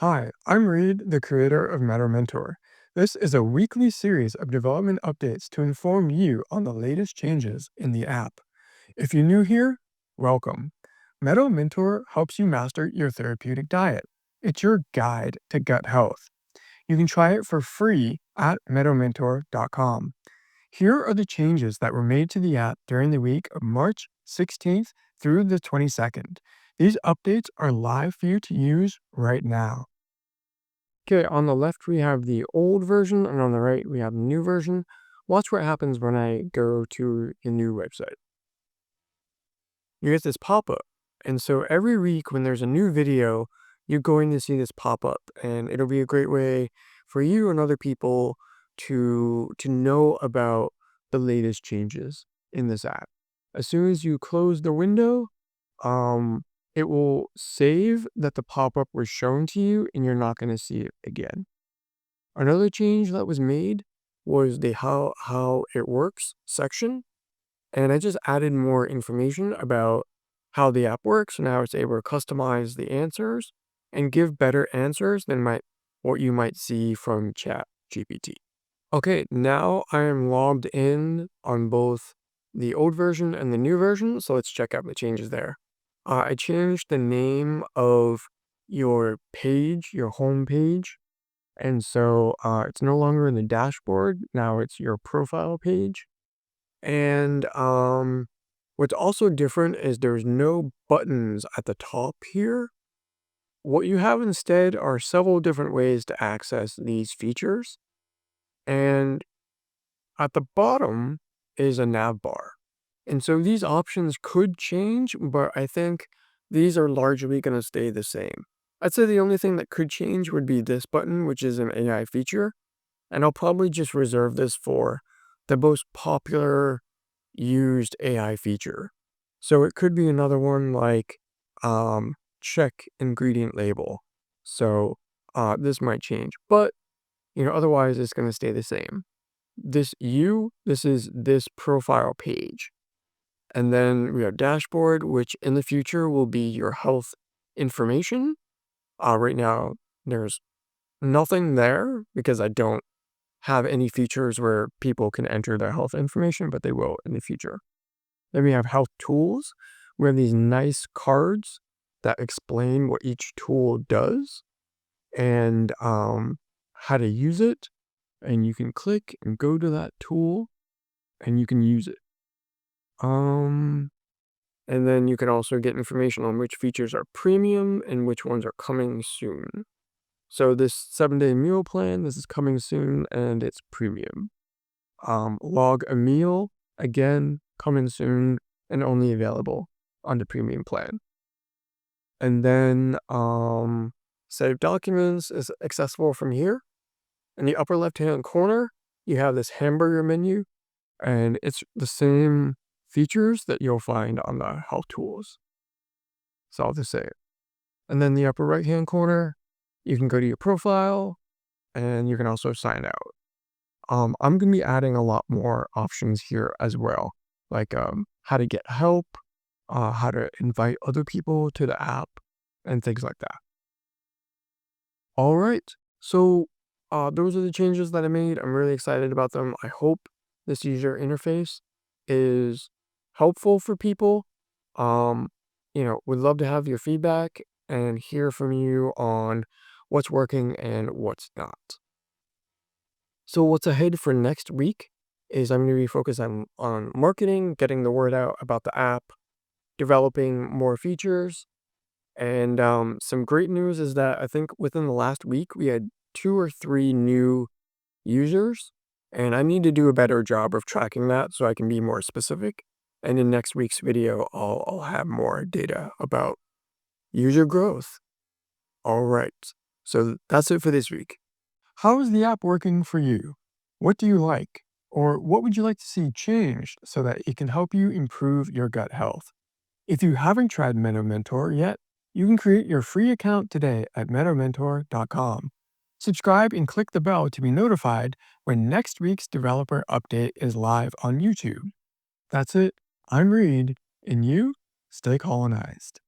Hi, I'm Reed, the creator of Meadow Mentor. This is a weekly series of development updates to inform you on the latest changes in the app. If you're new here, welcome. Meadow Mentor helps you master your therapeutic diet. It's your guide to gut health. You can try it for free at meadowmentor.com. Here are the changes that were made to the app during the week of March 16th through the 22nd. These updates are live for you to use right now. Okay, on the left we have the old version, and on the right we have the new version. Watch what happens when I go to the new website. You get this pop-up, and so every week when there's a new video, you're going to see this pop up, and it'll be a great way for you and other people to know about the latest changes in this app. As soon as you close the window, um, it will save that the pop-up was shown to you, and you're not going to see it again. Another change that was made was the how it works section, and I just added more information about how the app works and how it's able to customize the answers and give better answers than what you might see from Chat GPT. Okay, now I am logged in on both the old version and the new version, so let's check out the changes there. I changed the name of your page, your home page, and so it's no longer in the dashboard. Now it's your profile page. And what's also different is there's no buttons at the top here. What you have instead are several different ways to access these features. And at the bottom is a nav bar. And so these options could change, but I think these are largely going to stay the same. I'd say the only thing that could change would be this button, which is an AI feature. And I'll probably just reserve this for the most popular used AI feature. So it could be another one like check ingredient label. So this might change, but otherwise it's going to stay the same. This is this profile page. And then we have dashboard, which in the future will be your health information. Right now there's nothing there because I don't have any features where people can enter their health information, but they will in the future. Then we have health tools. We have these nice cards that explain what each tool does and how to use it. And you can click and go to that tool and you can use it. And then you can also get information on which features are premium and which ones are coming soon. So this 7-day meal plan, this is coming soon and it's premium. Log a meal, again, coming soon and only available on the premium plan. And then save documents is accessible from here. In the upper left-hand corner, you have this hamburger menu, and it's the same features that you'll find on the health tools. So I'll just say it. And then the upper right-hand corner, you can go to your profile, and you can also sign out. I'm going to be adding a lot more options here as well, like how to get help, how to invite other people to the app, and things like that. All right, so those are the changes that I made. I'm really excited about them. I hope this user interface is helpful for people. Would love to have your feedback and hear from you on what's working and what's not. So what's ahead for next week is I'm going to be focused on marketing, getting the word out about the app, developing more features. And some great news is that I think within the last week, we had 2 or 3 new users. And I need to do a better job of tracking that so I can be more specific. And in next week's video, I'll have more data about user growth. All right. So that's it for this week. How is the app working for you? What do you like? Or what would you like to see changed so that it can help you improve your gut health? If you haven't tried Meadow Mentor yet, you can create your free account today at meadowmentor.com. Subscribe and click the bell to be notified when next week's developer update is live on YouTube. That's it. I'm Reed, and you stay colonized.